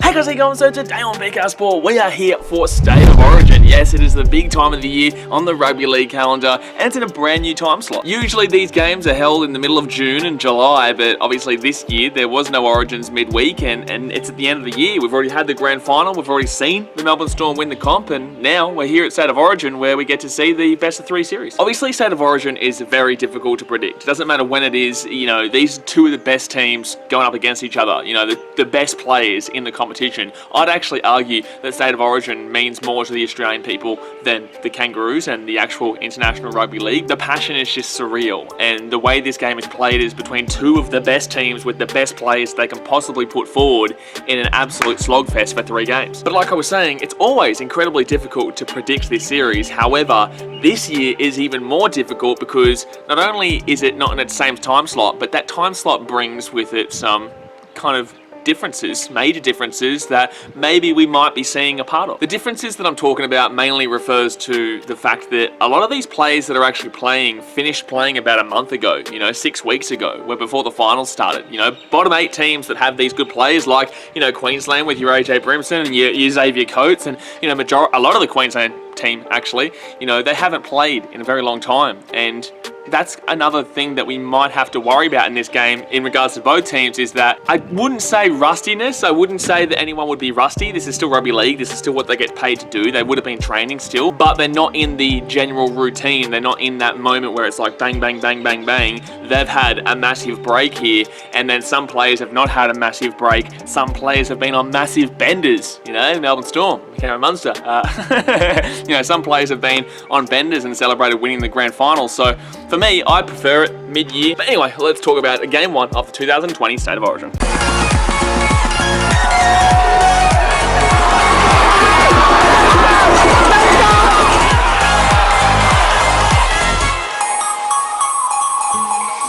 Hey guys, how you going? So today on BK Sport, we are here for State of Origin. Yes, it is the big time of the year on the rugby league calendar, and it's in a brand new time slot. Usually these games are held in the middle of June and July, but obviously this year there was no Origins midweek, and it's at the end of the year. We've already had the grand final, we've already seen the Melbourne Storm win the comp, and now we're here at State of Origin where we get to see the best of three series. Obviously State of Origin is very difficult to predict. It doesn't matter when it is, you know, these are two of the best teams going up against each other, you know, the best players in the competition. I'd actually argue that State of Origin means more to the Australian people than the Kangaroos and the actual International Rugby League. The passion is just surreal, and the way this game is played is between two of the best teams with the best players they can possibly put forward in an absolute slogfest for 3 games. But like I was saying, it's always incredibly difficult to predict this series. However, this year is even more difficult because not only is it not in its same time slot, but that time slot brings with it some kind of major differences that maybe we might be seeing a part of. The differences that I'm talking about mainly refers to the fact that a lot of these players that are actually playing finished playing about a month ago, you know, 6 weeks ago, where before the finals started. You know, bottom 8 teams that have these good players like, you know, Queensland with your AJ Brimson and your Xavier Coates, and, you know, a lot of the Queensland team actually, you know, they haven't played in a very long time, and that's another thing that we might have to worry about in this game in regards to both teams, is that I wouldn't say rustiness. I wouldn't say that anyone would be rusty. This is still rugby league. This is still what they get paid to do. They would have been training still, but they're not in the general routine. They're not in that moment where it's like bang, bang, bang, bang, bang. They've had a massive break here, and then some players have not had a massive break. Some players have been on massive benders, you know, Melbourne Storm, Cameron Munster. You know, some players have been on benders and celebrated winning the grand final. So for me, I prefer it mid-year. But anyway, let's talk about game 1 of the 2020 State of Origin.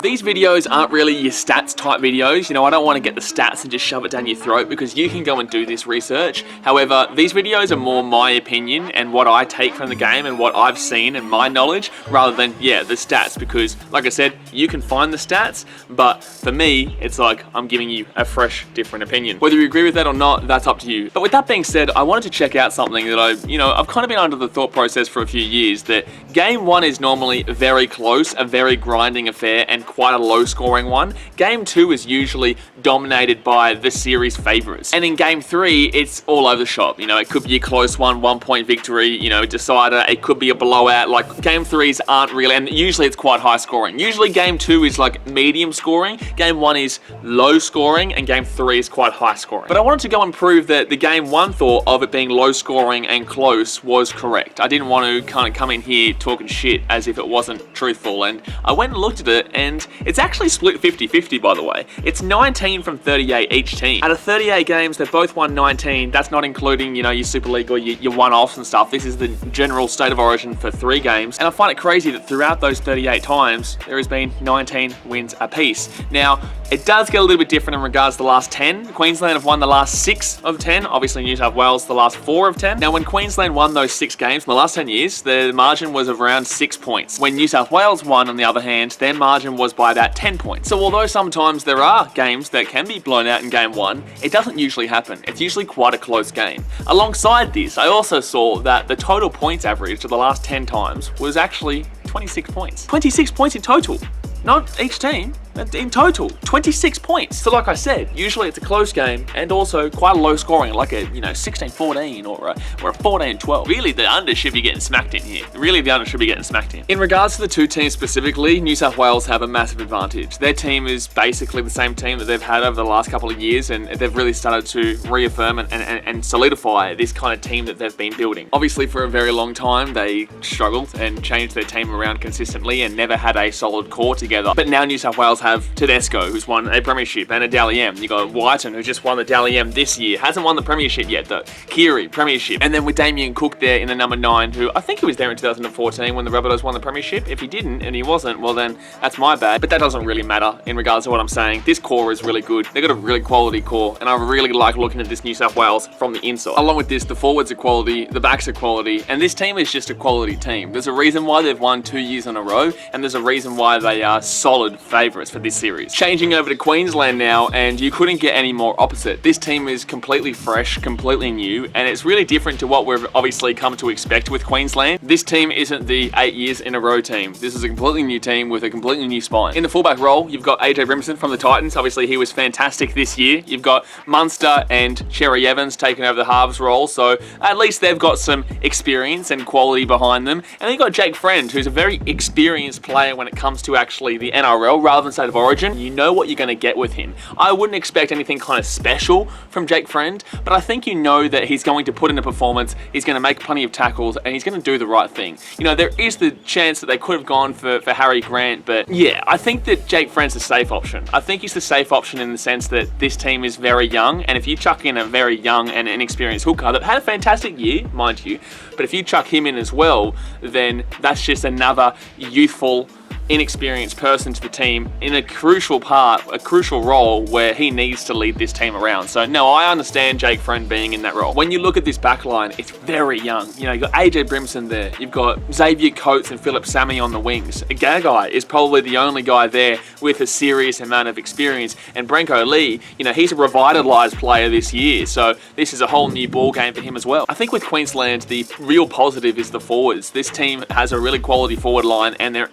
These videos aren't really your stats type videos. You know, I don't want to get the stats and just shove it down your throat, because you can go and do this research. However, these videos are more my opinion and what I take from the game and what I've seen and my knowledge, rather than, yeah, the stats, because like I said, you can find the stats, but for me, it's like I'm giving you a fresh, different opinion. Whether you agree with that or not, that's up to you. But with that being said, I wanted to check out something that I've kind of been under the thought process for a few years, that game 1 is normally very close, a very grinding affair, and quite a low scoring one. Game 2 is usually dominated by the series favourites. And in game 3, it's all over the shop. You know, it could be a close one, 1-point victory, you know, decider. It could be a blowout. Like, game 3s aren't really, and usually it's quite high scoring. Usually game 2 is like medium scoring, game 1 is low scoring, and game 3 is quite high scoring. But I wanted to go and prove that the game 1 thought of it being low scoring and close was correct. I didn't want to kind of come in here talking shit as if it wasn't truthful, and I went and looked at it, and it's actually split 50-50, by the way. It's 19 from 38 each team. Out of 38 games, they've both won 19. That's not including, you know, your Super League or your one-offs and stuff. This is the general State of Origin for 3 games. And I find it crazy that throughout those 38 times, there has been 19 wins apiece. Now, it does get a little bit different in regards to the last 10. Queensland have won the last 6 of 10. Obviously, New South Wales the last 4 of 10. Now, when Queensland won those 6 games in the last 10 years, the margin was of around 6 points. When New South Wales won, on the other hand, their margin was by about 10 points. So although sometimes there are games that can be blown out in game 1, it doesn't usually happen. It's usually quite a close game. Alongside this, I also saw that the total points average of the last 10 times was actually 26 points. 26 points in total. Not each team, in total, 26 points. So like I said, usually it's a close game and also quite a low scoring, like a, you know, 16-14 or a 14-12. Really, the under should be getting smacked in here. Really, the under should be getting smacked in. In regards to the 2 teams specifically, New South Wales have a massive advantage. Their team is basically the same team that they've had over the last couple of years, and they've really started to reaffirm and solidify this kind of team that they've been building. Obviously, for a very long time, they struggled and changed their team around consistently and never had a solid core together. But now New South Wales have Tedesco, who's won a premiership, and a Dally M. You got Whiten, who just won the Dally M this year. Hasn't won the premiership yet, though. Kiri, premiership. And then with Damien Cook there in the number 9, who I think he was there in 2014 when the Rabbitohs won the premiership. If he didn't, and he wasn't, well then, that's my bad. But that doesn't really matter in regards to what I'm saying. This core is really good. They've got a really quality core, and I really like looking at this New South Wales from the inside. Along with this, the forwards are quality, the backs are quality, and this team is just a quality team. There's a reason why they've won 2 years in a row, and there's a reason why they are solid favourites for this series. Changing over to Queensland now, and you couldn't get any more opposite. This team is completely fresh, completely new, and it's really different to what we've obviously come to expect with Queensland. This team isn't the 8 years in a row team. This is a completely new team with a completely new spine. In the fullback role, you've got AJ Brimson from the Titans. Obviously, he was fantastic this year. You've got Munster and Cherry Evans taking over the halves role, so at least they've got some experience and quality behind them. And then you've got Jake Friend, who's a very experienced player when it comes to actually the NRL rather than State of Origin. You know what you're going to get with him. I wouldn't expect anything kind of special from Jake Friend, but I think you know that he's going to put in a performance, he's going to make plenty of tackles, and he's going to do the right thing. You know, there is the chance that they could have gone for Harry Grant, but yeah, I think that Jake Friend's a safe option. I think he's the safe option in the sense that this team is very young, and if you chuck in a very young and inexperienced hooker that had a fantastic year, mind you, but if you chuck him in as well, then that's just another youthful, inexperienced person to the team in a crucial part, a crucial role where he needs to lead this team around. So no, I understand Jake Friend being in that role. When you look at this back line, it's very young. You know, you've got AJ Brimson there, you've got Xavier Coates and Philip Sammy on the wings. Gagai is probably the only guy there with a serious amount of experience, and Branko Lee, you know, he's a revitalised player this year, so this is a whole new ball game for him as well. I think with Queensland, the real positive is the forwards. This team has a really quality forward line, and they're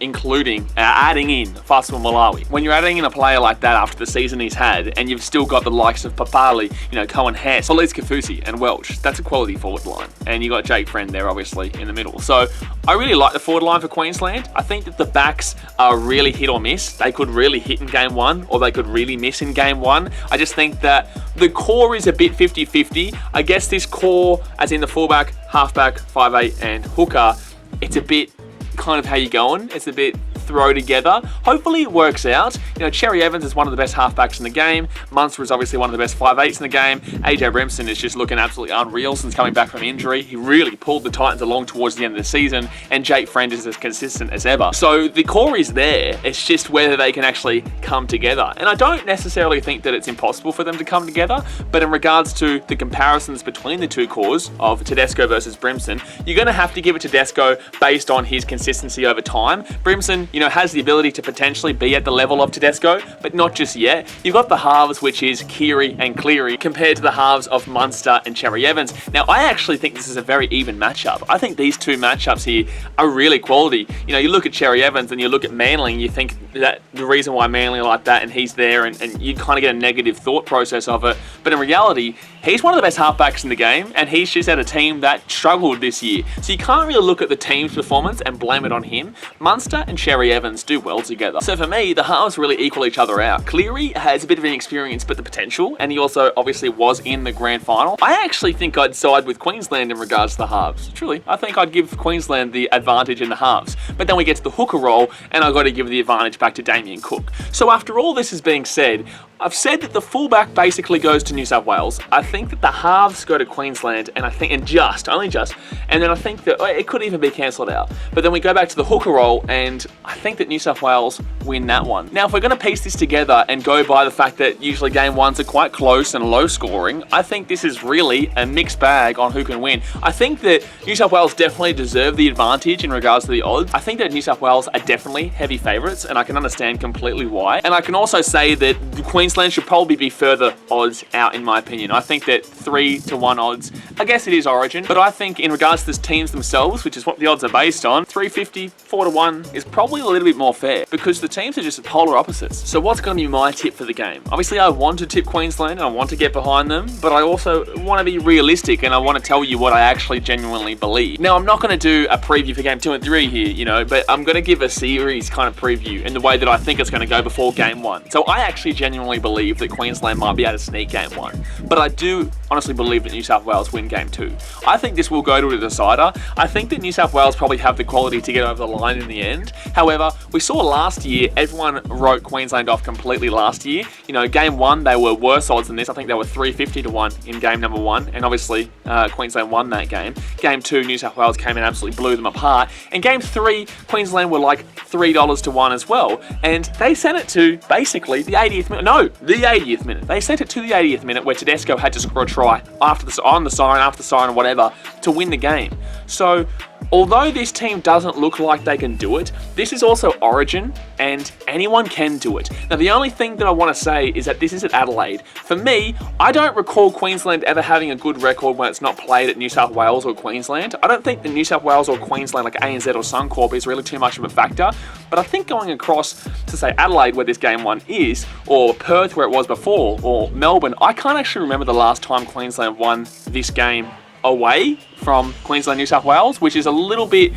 adding in Faisal Malawi. When you're adding in a player like that after the season he's had, and you've still got the likes of Papali, you know, Cohen Hess, blazekippaxross and Welch, that's a quality forward line. And you got Jake Friend there, obviously, in the middle. So I really like the forward line for Queensland. I think that the backs are really hit or miss. They could really hit in game one, or they could really miss in game one. I just think that the core is a bit 50-50. I guess this core, as in the fullback, halfback, 5'8", and hooker, it's a bit kind of how you're going. It's a bit throw together. Hopefully it works out. You know, Cherry Evans is one of the best halfbacks in the game. Munster is obviously one of the best 5'8s in the game. AJ Brimson is just looking absolutely unreal since coming back from injury. He really pulled the Titans along towards the end of the season, and Jake Friend is as consistent as ever. So the core is there. It's just whether they can actually come together. And I don't necessarily think that it's impossible for them to come together, but in regards to the comparisons between the two cores of Tedesco versus Brimson, you're going to have to give it to Tedesco based on his consistency over time. Brimson, you know, has the ability to potentially be at the level of Tedesco, but not just yet. You've got the halves, which is Keary and Cleary, compared to the halves of Munster and Cherry Evans. Now, I actually think this is a very even matchup. I think these two matchups here are really quality. You know, you look at Cherry Evans and you look at Manly, and you think that the reason why Manly are like that and he's there, and you kind of get a negative thought process of it. But in reality, he's one of the best halfbacks in the game, and he's just at a team that struggled this year. So you can't really look at the team's performance and blame it on him. Munster and Cherry Evans do well together. So for me, the halves really equal each other out. Cleary has a bit of inexperience, but the potential, and he also obviously was in the grand final. I actually think I'd side with Queensland in regards to the halves. Truly, I think I'd give Queensland the advantage in the halves. But then we get to the hooker role, and I've got to give the advantage back to Damien Cook. So after all this is being said, I've said that the fullback basically goes to New South Wales. I think that the halves go to Queensland, and I think, only just, and then I think that it could even be cancelled out. But then we go back to the hooker role, and I think that New South Wales win that one. Now, if we're going to piece this together and go by the fact that usually game ones are quite close and low scoring, I think this is really a mixed bag on who can win. I think that New South Wales definitely deserve the advantage in regards to the odds. I think that New South Wales are definitely heavy favourites, and I can understand completely why. And I can also say that Queensland should probably be further odds out, in my opinion. I think that 3-1 odds, I guess it is Origin, but I think in regards to the teams themselves, which is what the odds are based on, 350, 4-1 is probably a little bit more fair, because the teams are just polar opposites. So what's going to be my tip for the game? Obviously, I want to tip Queensland and I want to get behind them, but I also want to be realistic and I want to tell you what I actually genuinely believe. Now, I'm not going to do a preview for game 2 and 3 here, you know, but I'm going to give a series kind of preview in the way that I think it's going to go before game 1. So I actually genuinely believe that Queensland might be able to sneak game 1, but I do honestly believe that New South Wales win game 2. I think this will go to a decider. I think that New South Wales probably have the quality to get over the line in the end. However, we saw last year, everyone wrote Queensland off completely last year. You know, game 1, they were worse odds than this. I think they were 350-1 in game number 1, and obviously Queensland won that game. Game 2, New South Wales came and absolutely blew them apart. And game 3, Queensland were like $3-1 as well, and they sent it to basically the 80th minute. No, the 80th minute. They sent it to the 80th minute where Tedesco had to score a try after the siren, or whatever, to win the game. So although this team doesn't look like they can do it, this is also Origin, and anyone can do it. Now, the only thing that I want to say is that this is at Adelaide. For me, I don't recall Queensland ever having a good record when it's not played at New South Wales or Queensland. I don't think the New South Wales or Queensland, like ANZ or Suncorp, is really too much of a factor. But I think going across to, say, Adelaide, where this game one is, or Perth, where it was before, or Melbourne, I can't actually remember the last time Queensland won this game away from Queensland, New South Wales, which is a little bit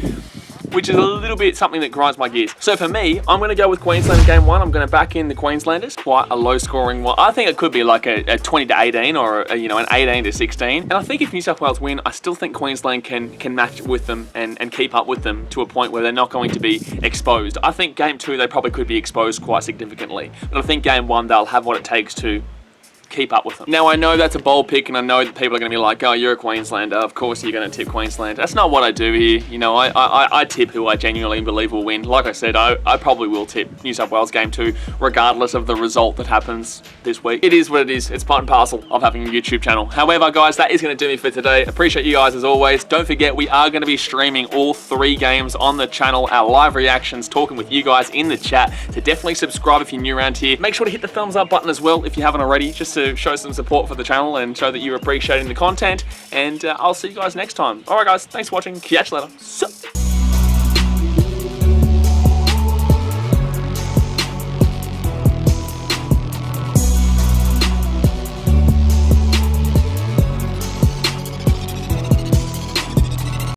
something that grinds my gears. So for me, I'm going to go with Queensland in game one. I'm going to back in the Queenslanders. Quite a low scoring one. I think it could be like a 20 to 18 or an 18 to 16. And I think if New South Wales win, I still think Queensland can match with them and keep up with them to a point where they're not going to be exposed. I think game two, they probably could be exposed quite significantly. But I think game one, they'll have what it takes to keep up with them. Now, I know that's a bold pick, and I know that people are going to be like, oh, you're a Queenslander, of course you're going to tip Queensland. That's not what I do here. You know, I tip who I genuinely believe will win. Like I said, I probably will tip New South Wales game 2, regardless of the result that happens this week. It is what it is. It's part and parcel of having a YouTube channel. However, guys, that is going to do me for today. Appreciate you guys as always. Don't forget, we are going to be streaming all 3 games on the channel, our live reactions, talking with you guys in the chat. So definitely subscribe if you're new around here. Make sure to hit the thumbs up button as well if you haven't already, just to show some support for the channel and show that you're appreciating the content. And I'll see you guys next time. Alright guys, thanks for watching. Catch you later.